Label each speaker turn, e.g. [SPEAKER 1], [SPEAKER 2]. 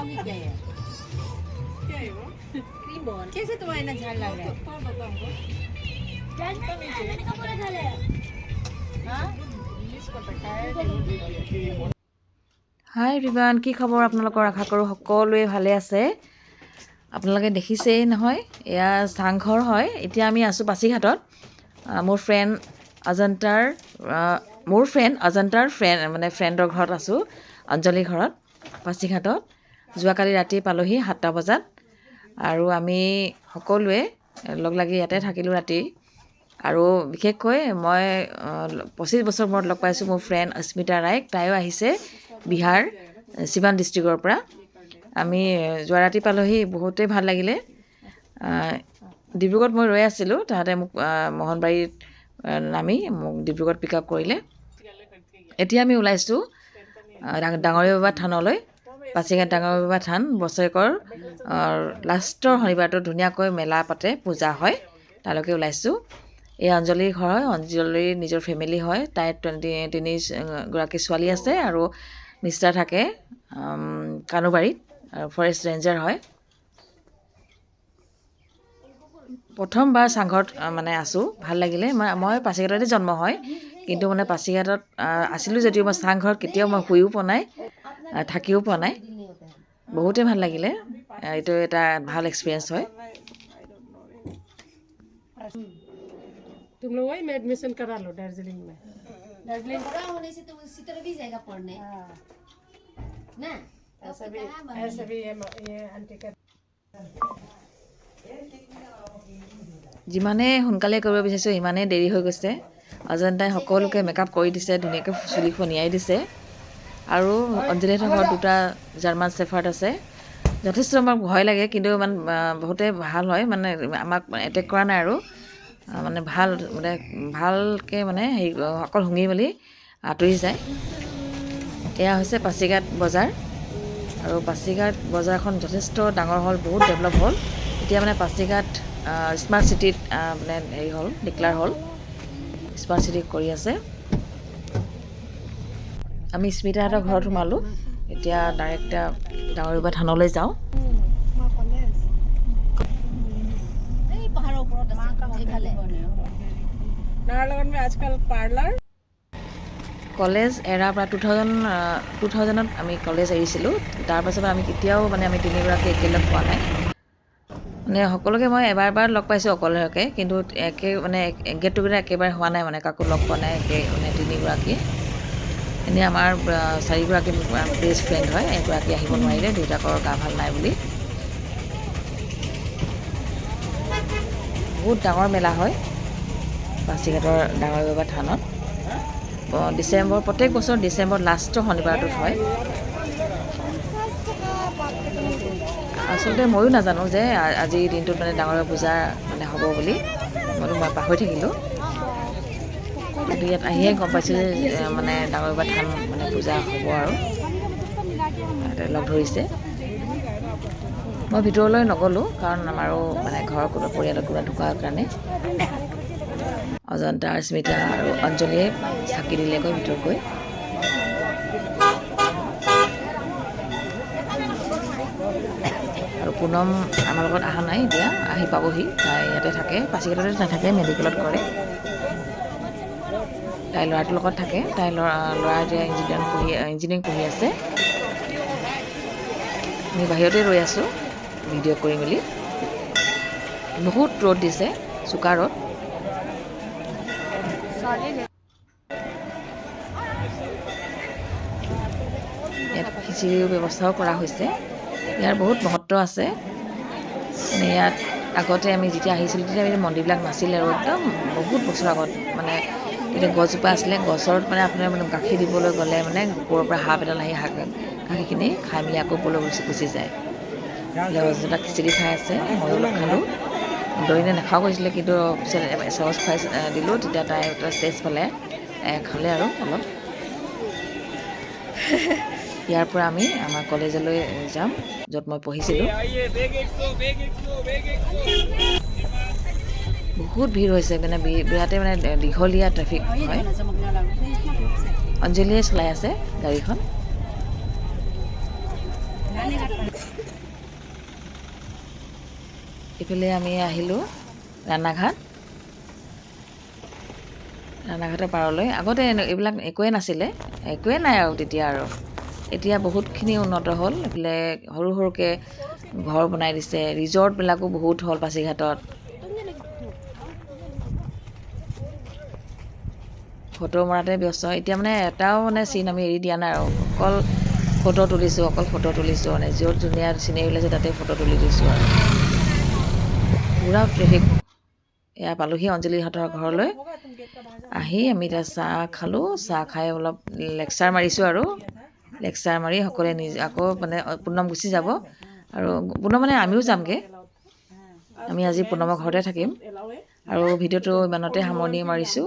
[SPEAKER 1] बताओगी क्या है?
[SPEAKER 2] क्या है वो?
[SPEAKER 1] क्रीम बॉल कैसे तुम्हारा इतना झाड़ लग रहा है?
[SPEAKER 2] तो बताओ वो।
[SPEAKER 1] हाँ?
[SPEAKER 3] হাই এভৰিৱান, কি খবৰ আপোনালোকৰ? আশা কৰোঁ সকলোৱে ভালে আছে। আপোনালোকে দেখিছেই নহয়, এয়া চাংঘৰ হয়। এতিয়া আমি আছোঁ পাছিঘাটত। মোৰ ফ্ৰেণ্ড অজন্তাৰ ফ্ৰেণ্ডৰ ঘৰত আছোঁ, অঞ্জলিৰ ঘৰত পাছিঘাটত। যোৱাকালি ৰাতি পালোহি 7টা বজাত আৰু আমি সকলোৱে লগ লাগি ইয়াতে থাকিলোঁ ৰাতি। আৰু বিশেষকৈ মই 25 বছৰ মূৰত লগ পাইছোঁ মোৰ ফ্ৰেণ্ড অস্মিতা ৰায়ক। তাইও আহিছে বিহাৰ চিৱান ডিষ্ট্ৰিক্টৰ পৰা। আমি যোৱা ৰাতি পালোহি, বহুতেই ভাল লাগিলে। ডিব্ৰুগড়ত মই ৰৈ আছিলোঁ, তাহাঁতে মোক মোহনবাৰীত নামি মোক ডিব্ৰুগড়ত পিক আপ কৰিলে। এতিয়া আমি ওলাইছোঁ ডাঙৰীয়া বাবা থানলৈ। পাছিঘাট ডাঙৰীয়া বাবা থান বছৰেকৰ লাষ্টৰ শনিবাৰটো ধুনীয়াকৈ মেলা পাতে, পূজা হয়, তালৈকে ওলাইছোঁ। এই অঞ্জলিৰ ঘৰ হয়, অঞ্জলিৰ নিজৰ ফেমিলি হয়। তাইৰ 23গৰাকী ছোৱালী আছে আৰু মিষ্টাৰ থাকে কানুবাৰীত, ফৰেষ্ট ৰেঞ্জাৰ হয়। প্ৰথমবাৰ চাংঘৰত আছোঁ, ভাল লাগিলে। মই পাছিঘাটতে জন্ম হয়, কিন্তু পাছিঘাটত আছিলোঁ যদিও মই চাংঘৰত কেতিয়াও মই শুইও পোৱা নাই, থাকিও পোৱা নাই। বহুতেই ভাল লাগিলে, এইটো এটা ভাল এক্সপিৰিয়েঞ্চ হয়।
[SPEAKER 2] तुम लोग वही में एडमिशन करा लो दार्जिलिंग में।
[SPEAKER 1] दार्जिलिंग बड़ा होने से तो उसी तरह भी जाएगा पढ़ने ना।
[SPEAKER 2] ऐसा भी ये आंटी का
[SPEAKER 3] যিমানে সোনকালে কৰিব বিচাৰিছোঁ সিমানেই দেৰি হৈ গৈছে। অজন্তাই সকলোকে মেকআপ কৰি দিছে, ধুনীয়াকৈ চুলি খনিয়াই দিছে। আৰু অঞ্জলিহঁতৰ ঘৰত 2টা জাৰ্মান শ্বেফাৰ্ড আছে। যথেষ্ট আমাক ভয় লাগে, কিন্তু বহুতে ভাল হয়, আমাক এটেক কৰা নাই আৰু ভালকৈ হেৰি অকল শুঙি মেলি আঁতৰি যায়। এয়া হৈছে পাছিঘাট বজাৰ, আৰু পাছিঘাট বজাৰখন যথেষ্ট ডাঙৰ হ'ল, বহুত ডেভেলপ হ'ল। এতিয়া পাছিঘাট স্মাৰ্ট চিটিত হেৰি হ'ল, ডিক্লেয়াৰ হ'ল, স্মাৰ্ট চিটি কৰি আছে। আমি স্মিতাহঁতৰ ঘৰত সোমালোঁ। এতিয়া ডাইৰেক্ট ডাঙৰীয়া বাবা থানলৈ যাওঁ।
[SPEAKER 1] पहाड़ों ऊपर
[SPEAKER 2] नाहरलगुन में आजकल पार्लर
[SPEAKER 3] কলেজ এৰাৰ পৰা 2000ত আমি কলেজ এৰিছিলোঁ। তাৰপাছত আমি কেতিয়াও আমি তিনিগৰাকী একেলগ পোৱা নাই। সকলোকে মই এবাৰ লগ পাইছোঁ অকলশৰীয়াকৈ, কিন্তু গেট টুগেডাৰ একেবাৰে হোৱা নাই, কাকো লগ পোৱা নাই তিনিগৰাকী। এনেই আমাৰ 4গৰাকী বেষ্ট ফ্ৰেণ্ড হয়, এগৰাকী আহিব নোৱাৰিলে, দেউতাকৰ গা ভাল নাই বুলি। বহুত ডাঙৰ মেলা হয় পাছিঘাটৰ ডাঙৰীয়া বাবা থানত। প্ৰত্যেক বছৰ ডিচেম্বৰ লাষ্টৰ শনিবাৰটোত হয়। আচলতে ময়ো নাজানো যে আজিৰ দিনটোত ডাঙৰীয়া পূজা হ'ব বুলি, মইতো পাহৰি থাকিলোঁ। কিন্তু ইয়াত আহিয়ে গম পাইছোঁ যে ডাঙৰীয়া বাবা থান পূজা হ'ব আৰু লগ ধৰিছে। মই ভিতৰলৈ নগ'লোঁ, কাৰণ আমাৰো ঘৰৰ কোনো পৰিয়ালৰ কোনো ঢুকাৰ কাৰণে। অজন্তা, স্মিতা আৰু অঞ্জলিয়ে চাকি দিলেগৈ ভিতৰত গৈ। আৰু পুনম আমাৰ লগত অহা নাই, এতিয়া আহি পাবহি। তাই ইয়াতে থাকে, পাছিঘাটতে নাথাকে, মেডিকেলত কৰে। তাই ল'ৰাটোৰ লগত থাকে। তাই ল'ৰা এতিয়া ইঞ্জিনিয়াৰিং পঢ়ি আছে। আমি বাহিৰতে ৰৈ আছোঁ ভিডিঅ' কৰি মেলি। বহুত ৰ'দ দিছে, চোকা ৰ'দ। ইয়াত খিচিৰিৰ ব্যৱস্থাও কৰা হৈছে। ইয়াৰ বহুত মহত্ব আছে। ইয়াত আগতে আমি যেতিয়া আহিছিলোঁ, তেতিয়া মন্দিৰবিলাক নাছিলে, আৰু একদম বহুত বছৰ আগত তেতিয়া গছজোপা আছিলে। গছত আপোনাৰ গাখীৰ দিবলৈ গ'লে ওপৰৰ পৰা সাপ এডাল আহি গাখীৰখিনি খাই মেলি আকৌ ওপৰলৈ গুচি যায়। অজন্তা খিচিৰি খাই আছে, ময়ো অলপ খালোঁ। দৰিনে নাখাওঁ কৈছিলে, কিন্তু পিছত এচামুচ খুৱাই দিলোঁ, তেতিয়া তাই টেষ্ট পালে, খালে আৰু অলপ। ইয়াৰ পৰা আমি আমাৰ কলেজলৈ যাম, য'ত মই পঢ়িছিলোঁ। বহুত ভিৰ হৈছে, বিৰাটে দীঘলীয়া ট্ৰেফিক হয়। অঞ্জলিয়ে চলাই আছে গাড়ীখন। এইফালে আমি আহিলোঁ ৰাণাঘাটৰ পাৰলৈ। আগতে এইবিলাক একোৱে নাছিলে, একোৱে নাই আৰু তেতিয়া আৰু এতিয়া বহুতখিনি উন্নত হ'ল। এইফালে সৰু সৰুকৈ ঘৰ বনাই দিছে, ৰিজৰ্টবিলাকো বহুত হ'ল পাছিঘাটত। ফটো মৰাতে ব্যস্ত। এতিয়া মানে এটাও মানে চিন আমি এৰি দিয়া নাই আৰু অকল ফটো তুলিছোঁ মানে য'ত ধুনীয়া চিনেৰি ওলাইছে তাতে ফটো তুলি দিছোঁ আৰু পূৰা ট্ৰেফিক। এয়া পালোহি অঞ্জলিহঁতৰ ঘৰলৈ। আহি আমি এতিয়া চাহ খালোঁ, চাহ খাই অলপ লেকচাৰ মাৰিছোঁ আৰু লেকচাৰ মাৰি সকলোৱে আকৌ মানে পুনম গুচি যাব আৰু পুনম মানে আমিও যামগৈ। আমি আজি পুনমৰ ঘৰতে থাকিম আৰু ভিডিঅ'টো ইমানতে সামৰণি মাৰিছোঁ।